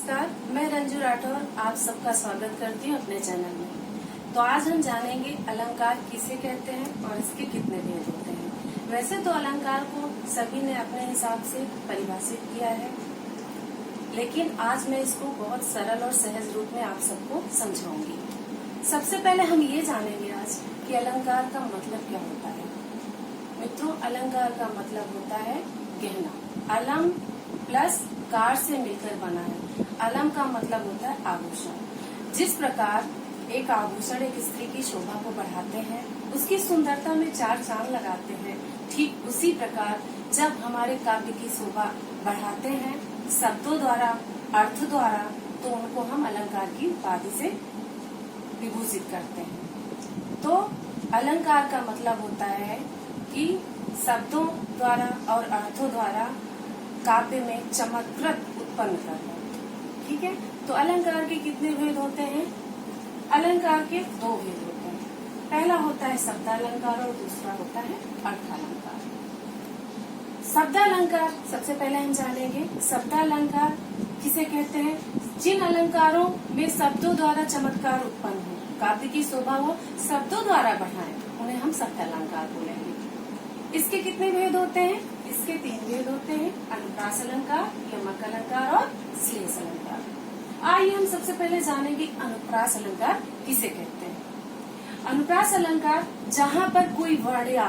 नमस्कार, मैं रंजू राठौर आप सबका स्वागत करती हूँ अपने चैनल में। तो आज हम जानेंगे अलंकार किसे कहते हैं और इसके कितने भेद होते हैं। वैसे तो अलंकार को सभी ने अपने हिसाब से परिभाषित किया है, लेकिन आज मैं इसको बहुत सरल और सहज रूप में आप सबको समझाऊंगी। सबसे पहले हम ये जानेंगे आज कि अलंकार का मतलब क्या होता है। मित्रों, अलंकार का मतलब होता है गहना। अलम प्लस कार से मिलकर बना है। अलम का मतलब होता है आभूषण। जिस प्रकार एक आभूषण एक स्त्री की शोभा को बढ़ाते हैं, उसकी सुंदरता में चार चांद लगाते हैं, ठीक उसी प्रकार जब हमारे काव्य की शोभा बढ़ाते हैं शब्दों द्वारा, अर्थ द्वारा, तो उनको हम अलंकार की उपाधि से विभूषित करते हैं। तो अलंकार का मतलब होता है कि शब्दों द्वारा और अर्थों द्वारा काव्य में चमत्कृत उत्पन्न करना। ठीक है, तो अलंकार के कितने भेद होते हैं? अलंकार के दो भेद होते हैं। पहला होता है शब्दालंकार और दूसरा होता है अर्थालंकार। शब्दालंकार सबसे पहले हम जानेंगे। शब्दालंकार किसे कहते हैं? जिन अलंकारों में शब्दों द्वारा चमत्कार उत्पन्न हो, काव्य की शोभा हो, शब्दों द्वारा बढ़ाएं, उन्हें हम शब्दालंकार बोलेंगे। इसके कितने भेद होते हैं? इसके तीन भेद होते हैं: अनुप्रास अलंकार, यमक अलंकार और श्लेष अलंकार। आइए हम सबसे पहले जानेंगे अनुप्रास अलंकार किसे कहते हैं। अनुप्रास अलंकार जहाँ पर कोई वर्ण या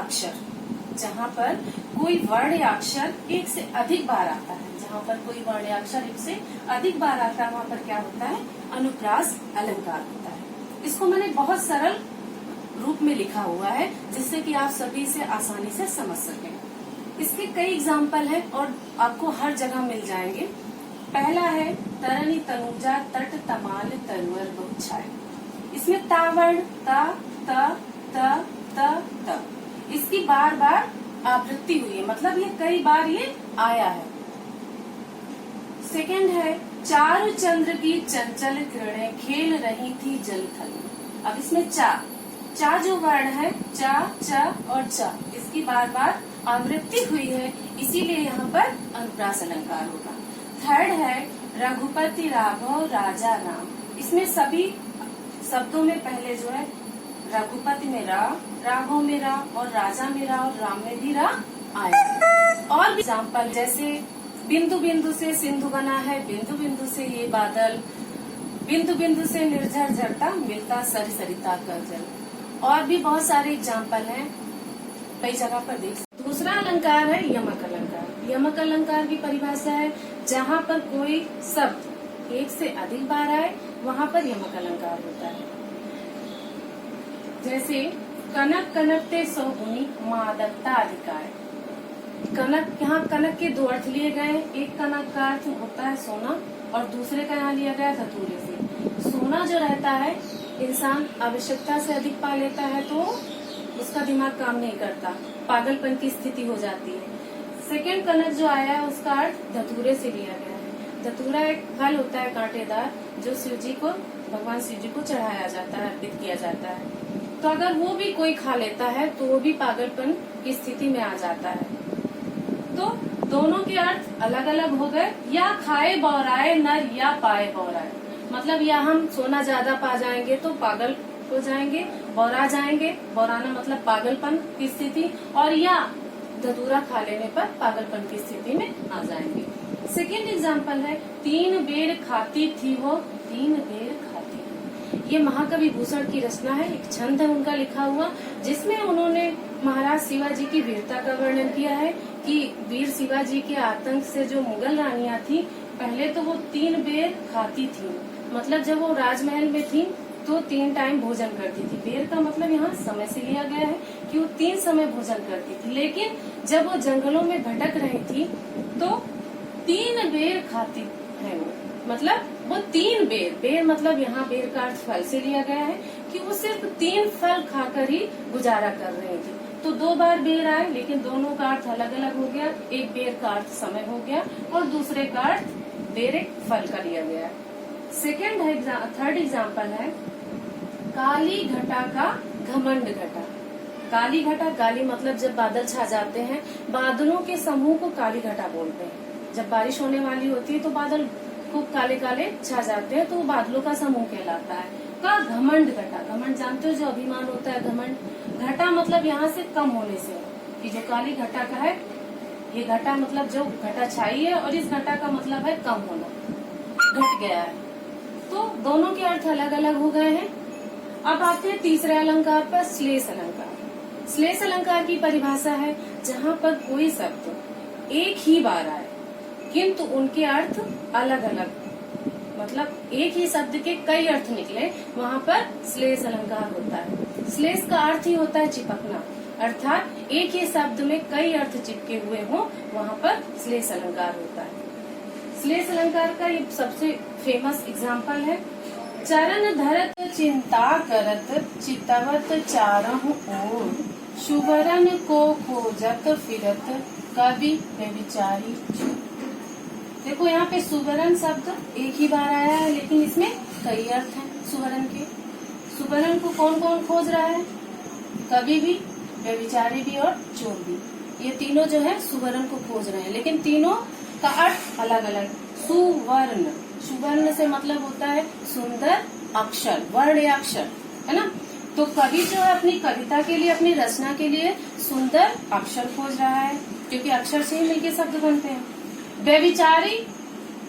अक्षर एक से अधिक बार आता है, जहाँ पर कोई वर्ण या अक्षर एक से अधिक बार आता है, वहाँ पर क्या होता है? अनुप्रास अलंकार होता है। इसको मैंने बहुत सरल रूप में लिखा हुआ है जिससे कि आप सभी इसे आसानी से समझ सकें। इसके कई एग्जाम्पल हैं और आपको हर जगह मिल जाएंगे। पहला है तरनी तनुजा तट तमाल तरुअर बहुछाए। इसमें ता वर्ण ता त त त त इसकी बार बार आवृत्ति हुई है, मतलब ये कई बार ये आया है। सेकंड है चारु चंद्र की चंचल किरणें खेल रही थी जल थल। अब इसमें चा जो वर्ण है, चा च और च, इसकी बार बार आवृत्ति हुई है, इसीलिए यहाँ पर अनुप्रास अलंकार होगा। थर्ड है रघुपति राघव राजा राम। इसमें सभी शब्दों में पहले जो है रघुपति में रा, राघव में रा और राजा में रा और राम में भी रा आया है। और भी एग्जाम्पल जैसे बिंदु बिंदु से सिंधु बना है, बिंदु बिंदु से ये बादल, बिंदु बिंदु से निर्झर झरता मिलता सरि सरिता कर जल। और भी बहुत सारे एग्जाम्पल हैं, कई जगह पर देख। दूसरा अलंकार है यमक अलंकार। यमक अलंकार की परिभाषा है जहाँ पर कोई शब्द एक से अधिक बार आए, वहाँ पर यमक अलंकार होता है। जैसे कनक कनकते सौ गुनी मादकता अधिकार। कनक, यहाँ कनक के दो अर्थ लिए गए। एक कनक का अर्थ होता है सोना और दूसरे का यहाँ लिया गया धतूरे से। सोना जो रहता है, इंसान आवश्यकता से अधिक पा लेता है तो उसका दिमाग काम नहीं करता, पागलपन की स्थिति हो जाती है। सेकंड कनक जो आया है उसका अर्थ धतूरे से लिया गया है। धतूरा एक फल होता है कांटेदार, जो भगवान शिव जी को चढ़ाया जाता है, अर्पित किया जाता है। तो अगर वो भी कोई खा लेता है तो वो भी पागलपन की स्थिति में आ जाता है। तो दोनों के अर्थ अलग अलग हो गए। या खाए बौराए नर या पाए बौराए, मतलब या हम सोना ज्यादा पा जाएंगे तो पागल हो जाएंगे, बौरा जाएंगे, बौराना मतलब पागलपन की स्थिति, और या धतूरा खा लेने पर पागलपन की स्थिति में आ जाएंगे। सेकेंड एग्जाम्पल है तीन बेर खाती थी वो, तीन बेर खाती थी। ये महाकवि भूषण की रचना है, एक छंद है उनका लिखा हुआ, जिसमें उन्होंने महाराज शिवाजी की वीरता का वर्णन किया है कि वीर शिवाजी के आतंक से जो मुगल रानियां थी, पहले तो वो 3 बेर खाती थी, मतलब जब वो राजमहल में थी तो 3 टाइम भोजन करती थी। बेर का मतलब यहाँ समय से लिया गया है कि वो 3 समय भोजन करती थी, लेकिन जब वो जंगलों में भटक रही थी तो 3 बेर खाती है वो, मतलब वो 3 बेर मतलब यहाँ बेर का अर्थ फल से लिया गया है कि वो सिर्फ 3 फल खाकर ही गुजारा कर रही थी। तो 2 बार बेर आए, लेकिन दोनों का अर्थ अलग अलग हो गया। एक बेर का अर्थ समय हो गया और दूसरे का अर्थ बेर एक फल का लिया गया है। थर्ड एग्जाम्पल है काली घटा का घमंड घटा। काली घटा, काली मतलब जब बादल छा जाते हैं, बादलों के समूह को काली घटा बोलते हैं। जब बारिश होने वाली होती है तो बादल खूब काले काले छा जाते हैं, तो वो बादलों का समूह कहलाता है। का घमंड घटा, घमंड जानते हो जो अभिमान होता है घमंड। घटा मतलब यहाँ से कम होने से, कि जो काली घटा का है, ये घटा मतलब जो घटा छाई है, और इस घटा का मतलब है कम होना, घट गया है। तो दोनों के अर्थ अलग अलग हो गए हैं। अब आते हैं तीसरे अलंकार पर, श्लेष अलंकार। श्लेष अलंकार की परिभाषा है जहाँ पर कोई शब्द एक ही बार आए किंतु उनके अर्थ अलग अलग, मतलब एक ही शब्द के कई अर्थ निकले, वहाँ पर श्लेष अलंकार होता है। श्लेष का अर्थ ही होता है चिपकना, अर्थात एक ही शब्द में कई अर्थ चिपके हुए हों, वहाँ पर श्लेष अलंकार होता है। श्लेष अलंकार का ये सबसे फेमस एग्जाम्पल है, चरण धरत चिंता करत चितवत चारहु ओर, सुवरन को खोजत फिरत कवि विचारी चूर। देखो यहाँ पे सुवरन शब्द एक ही बार आया है, लेकिन इसमें कई अर्थ हैं सुवरन के। सुवरन को कौन कौन खोज रहा है? कवि भी, व्यभिचारी भी और चोर भी। ये तीनों जो है सुवर्ण को खोज रहे हैं, लेकिन तीनों का अर्थ अलग अलग। सुवर्ण, सुवर्ण से मतलब होता है सुंदर अक्षर, वर्ण या अक्षर, है ना। तो कवि जो है अपनी कविता के लिए, अपनी रचना के लिए सुंदर अक्षर खोज रहा है, क्योंकि अक्षर से ही मिलके शब्द बनते हैं। व्यभिचारी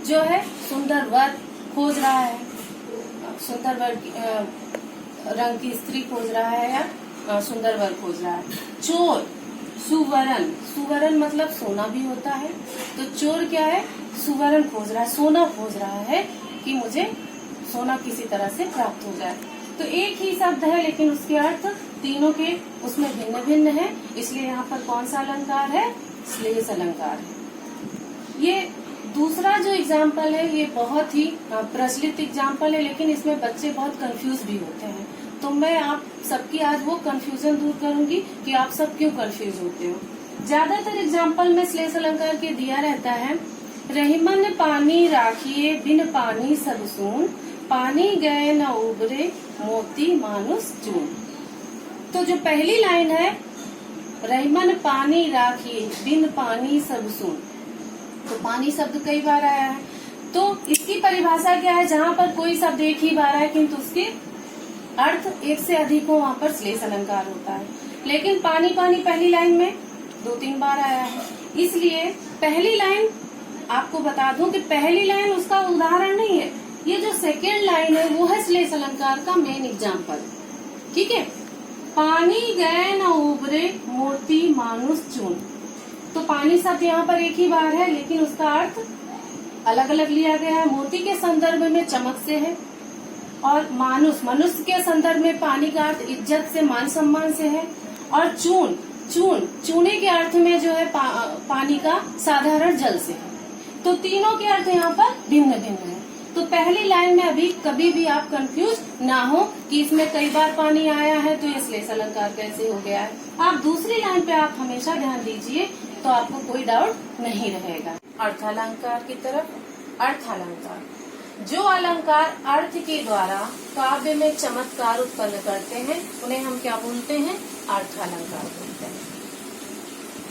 जो है सुंदर वर खोज रहा है, सुंदर वर रंग की स्त्री खोज रहा है या सुंदर वर खोज रहा है। चोर, सुवर्ण, सुवर्ण मतलब सोना भी होता है, तो चोर क्या है? सुवर्ण खोज रहा है, सोना खोज रहा है कि मुझे सोना किसी तरह से प्राप्त हो जाए। तो एक ही शब्द है, लेकिन उसके अर्थ तीनों के उसमें भिन्न भिन्न है, इसलिए यहाँ पर कौन सा अलंकार है? श्लेष अलंकार है। ये दूसरा जो एग्जाम्पल है, ये बहुत ही प्रचलित एग्जाम्पल है, लेकिन इसमें बच्चे बहुत कंफ्यूज भी होते हैं। तो मैं आप सबकी आज वो कंफ्यूजन दूर करूंगी कि आप सब क्यों कंफ्यूज होते हो। ज्यादातर एग्जाम्पल में श्लेष अलंकार के दिया रहता है, रहीमन पानी राखिए बिन पानी सब सून, पानी गए न उबरे मोती मानुस चून। तो जो पहली लाइन है, रहीमन पानी राखिए बिन पानी सब सून, तो पानी शब्द कई बार आया है। तो इसकी परिभाषा क्या है? जहाँ पर कोई शब्द एक ही बार आए किंतु उसके अर्थ एक से अधिक हो, वहाँ पर श्लेष अलंकार होता है। लेकिन पानी पानी पहली लाइन में 2-3 बार आया है, इसलिए पहली लाइन आपको बता दूं कि पहली लाइन उसका उदाहरण नहीं है, ये जो सेकेंड लाइन है वो है श्लेष अलंकार का मेन एग्जाम्पल। ठीक है, पानी गए न उबरे मोती मानुस चून। तो पानी शब्द यहाँ पर एक ही बार है, लेकिन उसका अर्थ अलग अलग लिया गया है। मोती के संदर्भ में चमक से है, और मानुस, मनुष्य के संदर्भ में पानी का अर्थ इज्जत से, मान सम्मान से है। और चून, चून चूने के अर्थ में जो है पानी का साधारण जल से है। तो तीनों के अर्थ यहाँ पर भिन्न भिन्न है। तो पहली लाइन में अभी कभी भी आप कंफ्यूज ना हो कि इसमें कई बार पानी आया है तो ये श्लेष अलंकार कैसे हो गया है। आप दूसरी लाइन पे आप हमेशा ध्यान दीजिए, तो आपको कोई डाउट नहीं रहेगा। अर्थालंकार की तरफ, अर्थालंकार, जो अलंकार अर्थ के द्वारा काव्य में चमत्कार उत्पन्न करते हैं उन्हें हम क्या बोलते हैं? अर्थालंकार बोलते हैं।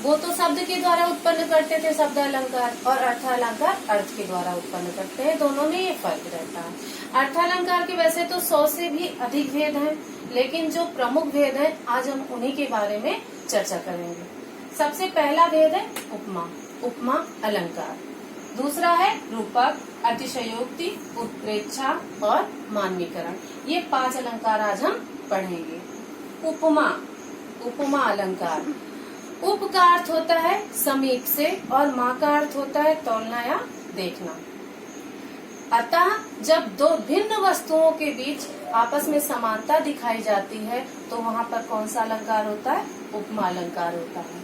वो तो शब्द के द्वारा उत्पन्न करते थे शब्द अलंकार, और अर्थालंकार अर्थ के द्वारा उत्पन्न करते हैं, दोनों में ये फर्क रहता है। अर्थालंकार के वैसे तो 100 से भी अधिक भेद हैं, लेकिन जो प्रमुख भेद हैं आज हम उन्हीं के बारे में चर्चा करेंगे। सबसे पहला भेद है उपमा, उपमा अलंकार। दूसरा है रूपक, अतिशयोक्ति, उत्प्रेक्षा और मानवीकरण। ये 5 अलंकार आज हम पढ़ेंगे। उपमा, उपमा अलंकार। उप का अर्थ होता है समीप से, और मा का अर्थ होता है तौलना या देखना। अतः जब दो भिन्न वस्तुओं के बीच आपस में समानता दिखाई जाती है तो वहाँ पर कौन सा अलंकार होता है? उपमा अलंकार होता है।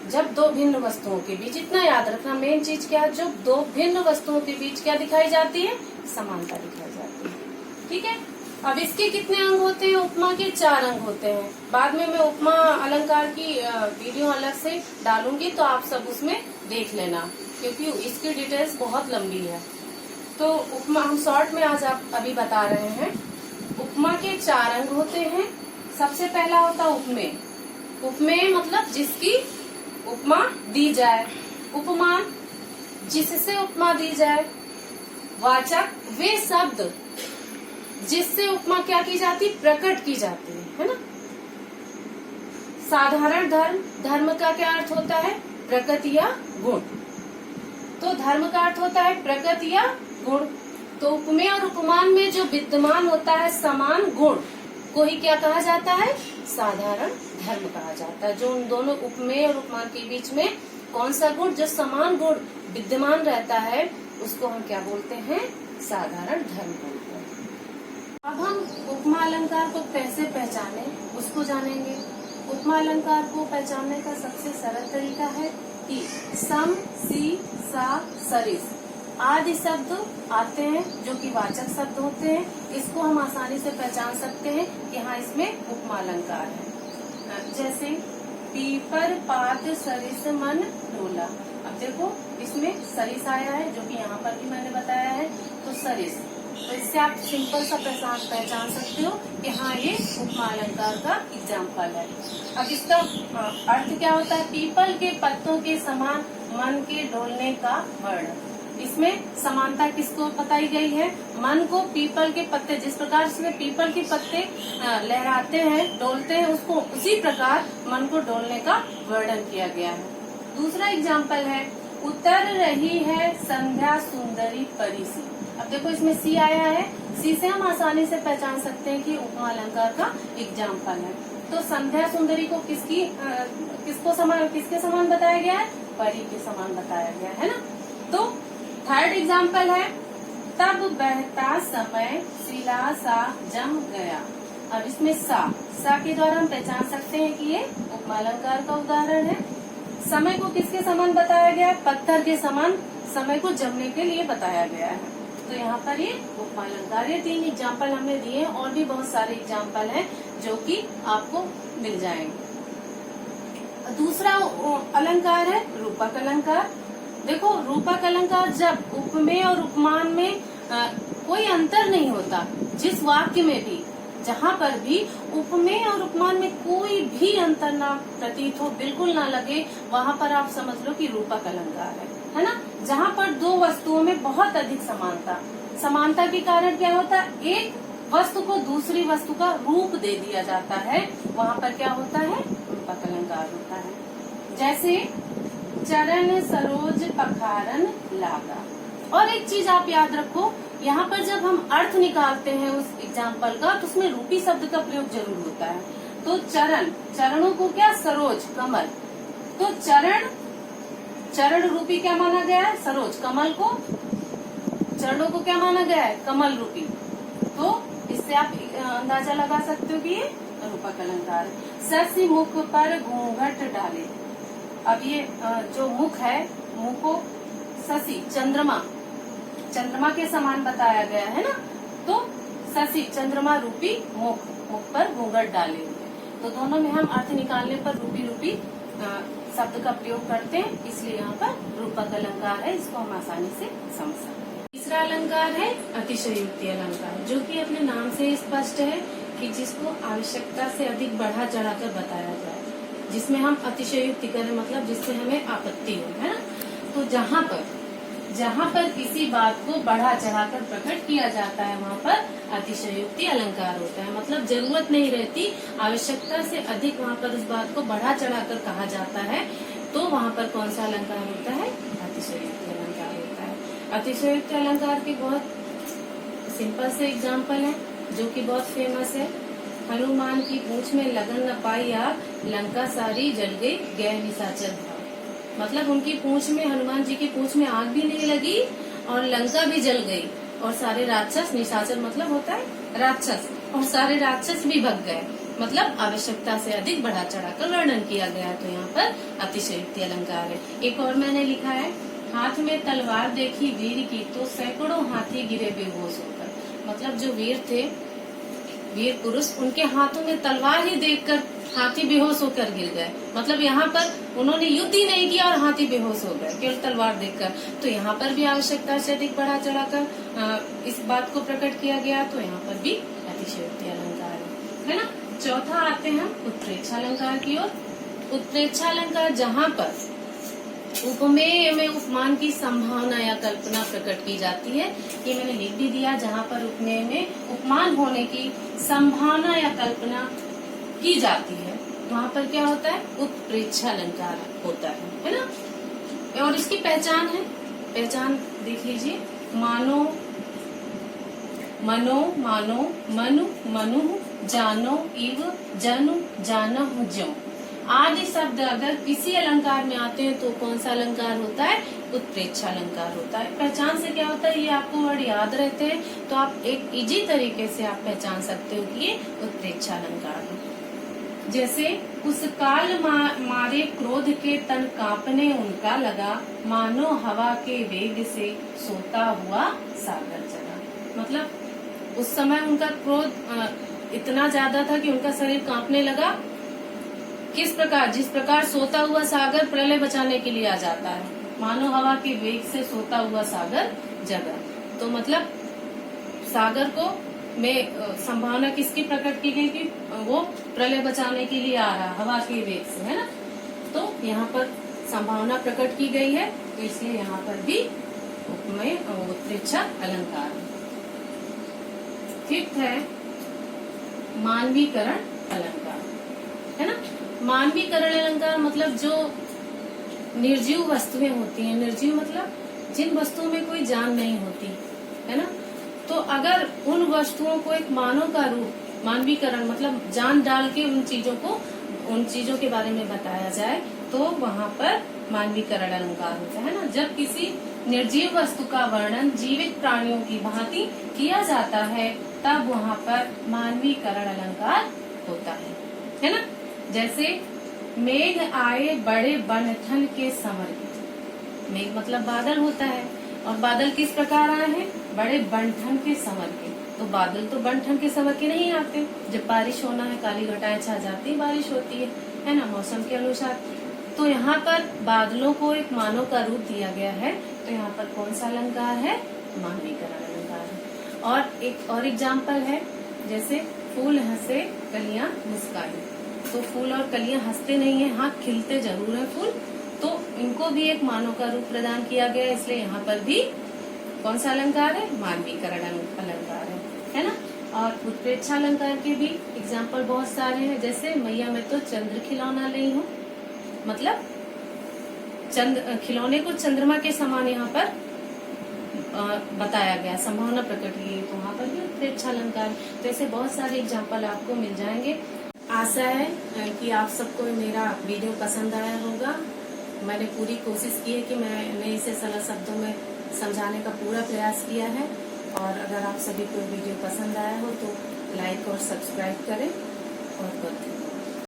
जब दो भिन्न वस्तुओं के बीच, इतना याद रखना, मेन चीज क्या है, जब दो भिन्न वस्तुओं के बीच क्या दिखाई जाती है? समानता दिखाई जाती है। ठीक है, अब इसके कितने अंग होते हैं? उपमा के 4 अंग होते हैं। बाद में मैं उपमा अलंकार की वीडियो अलग से डालूंगी, तो आप सब उसमें देख लेना, क्योंकि इसकी डिटेल्स बहुत लंबी है। तो उपमा हम शॉर्ट में आज आप अभी बता रहे हैं। उपमा के 4 अंग होते हैं। सबसे पहला होता उपमेय। उपमेय मतलब जिसकी उपमा दी जाए। उपमान, जिससे उपमा दी जाए, वाचक वे शब्द जिससे उपमा क्या की जाती, प्रकट की जाती है ना। साधारण धर्म, धर्म का क्या अर्थ होता है, प्रकृति या गुण। तो धर्म का अर्थ होता है प्रकृति या गुण। तो उपमेय और उपमान में जो विद्यमान होता है समान गुण को ही क्या कहा जाता है, साधारण धर्म कहा जाता है। जो उन दोनों उपमेय और उपमान के बीच में कौन सा गुण, जो समान गुण विद्यमान रहता है, उसको हम क्या बोलते हैं, साधारण धर्म बोलते हैं। अब हम उपमा अलंकार को कैसे पहचाने उसको जानेंगे। उपमा अलंकार को पहचानने का सबसे सरल तरीका है कि सम, सी, सा, सरिस आदि शब्द आते हैं जो कि वाचक शब्द होते हैं। इसको हम आसानी से पहचान सकते हैं कि हाँ इसमें उपमा अलंकार है। जैसे पीपर, पात, सरिस, मन, डोला। अब देखो इसमें सरिस आया है जो कि यहाँ पर भी मैंने बताया है, तो सरिस। तो इससे आप सिंपल सा पहचान सकते हो कि हाँ ये उपमा अलंकार का एग्जाम्पल है। अब इसका अर्थ क्या होता है, पीपल के पत्तों के समान मन के डोलने का वर्ण। इसमें समानता किसको बताई गई है, मन को पीपल के पत्ते, जिस प्रकार से पीपल के पत्ते लहराते हैं, डोलते हैं, उसको उसी प्रकार मन को डोलने का वर्णन किया गया है। दूसरा एग्जाम्पल है, उतर रही है संध्या सुंदरी परी सी। अब देखो इसमें सी आया है, सी से हम आसानी से पहचान सकते हैं कि उपमा अलंकार का एग्जाम्पल है। तो संध्या सुंदरी को किसके समान बताया गया है, परी के समान बताया गया है ना। तो थर्ड एग्जाम्पल है, तब बहता समय सिला सा जम गया। अब इसमें सा के द्वारा हम पहचान सकते हैं कि ये उपमा अलंकार का उदाहरण है। समय को किसके समान बताया गया है, पत्थर के समान समय को जमने के लिए बताया गया है। तो यहाँ पर ये उपमा अलंकार, ये 3 एग्जाम्पल हमने दिए हैं, और भी बहुत सारे एग्जाम्पल हैं जो कि आपको मिल जाएंगे। दूसरा अलंकार है रूपक अलंकार। देखो रूपक अलंकार जब उपमेय और उपमान में कोई अंतर नहीं होता, जिस वाक्य में भी, जहाँ पर भी उपमेय और उपमान में कोई भी अंतर ना प्रतीत हो, बिल्कुल ना लगे, वहाँ पर आप समझ लो कि रूपक अलंकार है ना। जहाँ पर दो वस्तुओं में बहुत अधिक समानता के कारण क्या होता है, एक वस्तु को दूसरी वस्तु का रूप दे दिया जाता है, वहाँ पर क्या होता है, रूपक अलंकार होता है। जैसे चरण सरोज पखारन लागा। और एक चीज आप याद रखो, यहाँ पर जब हम अर्थ निकालते हैं उस एग्जाम्पल का, तो उसमें रूपी शब्द का प्रयोग जरूर होता है। तो चरणों को क्या, सरोज, कमल। तो चरण रूपी क्या माना गया है, सरोज। कमल को, चरणों को क्या माना गया है, कमल रूपी। तो इससे आप अंदाजा लगा सकते हो कि ये रूपक अलंकार है। शशि मुख पर घूंघट डाले। अब ये जो मुख है, मुख को शशि, चंद्रमा के समान बताया गया है ना। तो शशि, चंद्रमा रूपी मुख पर घूंघट डाले हुए। तो दोनों में हम अर्थ निकालने पर रूपी शब्द का प्रयोग करते हैं, इसलिए यहाँ पर रूपक अलंकार है, इसको हम आसानी से समझ सकते हैं। तीसरा अलंकार है अतिशयोक्ति अलंकार, जो कि अपने नाम से स्पष्ट है कि जिसको आवश्यकता से अधिक बढ़ा चढ़ाकर बताया जाए, जिसमें हम अतिशयोक्ति करें, मतलब जिससे हमें आपत्ति हो, है ना। तो जहाँ पर किसी बात को बढ़ा चढ़ाकर प्रकट किया जाता है, वहाँ पर अतिशयोक्ति अलंकार होता है। मतलब जरूरत नहीं रहती, आवश्यकता से अधिक वहाँ पर उस बात को बढ़ा चढ़ाकर कहा जाता है, तो वहाँ पर कौन सा अलंकार होता है, अतिशयोक्ति अलंकार होता है। अतिशयोक्ति अलंकार के बहुत सिंपल से एग्जाम्पल है जो कि बहुत फेमस है। हनुमान की पूंछ में लगन न पाई आग, लंका सारी जल गई, गए निशाचर भाग। मतलब उनकी पूंछ में, हनुमान जी की पूंछ में आग भी नहीं लगी और लंका भी जल गई, और सारे राक्षस, निशाचर मतलब होता है राक्षस, और सारे राक्षस भी भग गए। मतलब आवश्यकता से अधिक बढ़ा चढ़ाकर वर्णन किया गया है। तो यहाँ पर अतिशयोक्ति अलंकार है। एक और मैंने लिखा है, हाथ में तलवार देखी वीर की तो सैकड़ों हाथी गिरे बेहोश होकर। मतलब जो वीर थे, वीर पुरुष, उनके हाथों में तलवार ही देखकर हाथी बेहोश होकर गिर गए। मतलब यहाँ पर उन्होंने युद्ध ही नहीं किया और हाथी बेहोश हो गए केवल तलवार देखकर। तो यहाँ पर भी आवश्यकता से अधिक बढ़ा चढ़ाकर इस बात को प्रकट किया गया, तो यहाँ पर भी अतिशयोक्ति अलंकार है ना। चौथा आते हैं हम उत्प्रेक्षा अलंकार की ओर। उत्प्रेक्षा अलंकार जहाँ पर उपमेय में उपमान की संभावना या कल्पना प्रकट की जाती है। ये मैंने लिख भी दिया, जहाँ पर उपमेय में उपमान होने की संभावना या कल्पना की जाती है वहाँ पर क्या होता है, उत्प्रेक्षालंकार होता है ना। और इसकी पहचान है, पहचान देख लीजिए। मानो, मनो, मानो, मनु, मनु, जानो, इव, जनु, जानहु, ज्यों आदि शब्द अगर किसी अलंकार में आते हैं तो कौन सा अलंकार होता है, उत्प्रेक्षालंकार होता है। पहचान से क्या होता है, ये आपको वर्ड याद रहते हैं तो आप एक इजी तरीके से आप पहचान सकते हो कि ये उत्प्रेक्षालंकार है। जैसे उस काल मारे क्रोध के तन कांपने उनका लगा, मानो हवा के वेग से सोता हुआ सागर जगा। मतलब उस समय उनका क्रोध इतना ज्यादा था कि उनका शरीर कांपने लगा। किस प्रकार, जिस प्रकार सोता हुआ सागर प्रलय बचाने के लिए आ जाता है, मानो हवा के वेग से सोता हुआ सागर जगा। तो मतलब सागर को में संभावना किसकी प्रकट की गई कि वो प्रलय बचाने के लिए आ रहा हवा के वेग से, है ना। तो यहाँ पर संभावना प्रकट की गई है, तो इसलिए यहाँ पर भी उपमेय उत्प्रेक्षा अलंकार है। फिफ्थ है मानवीकरण अलंकार, है ना। मानवीकरण अलंकार मतलब जो निर्जीव वस्तुएं होती हैं, निर्जीव मतलब जिन वस्तुओं में कोई जान नहीं होती, है ना। तो अगर उन वस्तुओं को एक मानव का रूप, मानवीकरण मतलब जान डाल के उन चीजों के बारे में बताया जाए तो वहाँ पर मानवीकरण अलंकार होता है ना। जब किसी निर्जीव वस्तु का वर्णन जीवित प्राणियों की भांति किया जाता है तब वहाँ पर मानवीकरण अलंकार होता है ना। जैसे मेघ आए बड़े बनठन के संवर के, मेघ मतलब बादल होता है, और बादल किस प्रकार आए हैं, बड़े बनठन के संवर के। तो बादल तो बनठन के संवर के नहीं आते, जब बारिश होना है काली घटाएं छा जाती बारिश होती है ना, मौसम के अनुसार। तो यहाँ पर बादलों को एक मानव का रूप दिया गया है, तो यहाँ पर कौन सा अलंकार है, मानवीकरण अलंकार है। और एक और एग्जाम्पल है, जैसे फूल हंसे कलियां मुस्काई। तो फूल और कलियां हंसते नहीं है, हाँ खिलते जरूर है फूल, तो इनको भी एक मानव का रूप प्रदान किया गया है, इसलिए यहाँ पर भी कौन सा अलंकार है, मानवीकरण अलंकार है ना। और उत्प्रेक्षा अलंकार के भी एग्जाम्पल बहुत सारे हैं, जैसे मैया मैं तो चंद्र खिलौना ली हूँ, मतलब खिलौने को चंद्रमा के समान यहाँ पर बताया गया, संभावना प्रकट की, तो वहाँ पर भी उत्प्रेक्षा अलंकार। तो ऐसे बहुत सारे एग्जाम्पल आपको मिल जाएंगे। आशा है कि आप सबको मेरा वीडियो पसंद आया होगा। मैंने पूरी कोशिश की है कि मैंने इसे सरल शब्दों में समझाने का पूरा प्रयास किया है। और अगर आप सभी को वीडियो पसंद आया हो तो लाइक और सब्सक्राइब करें और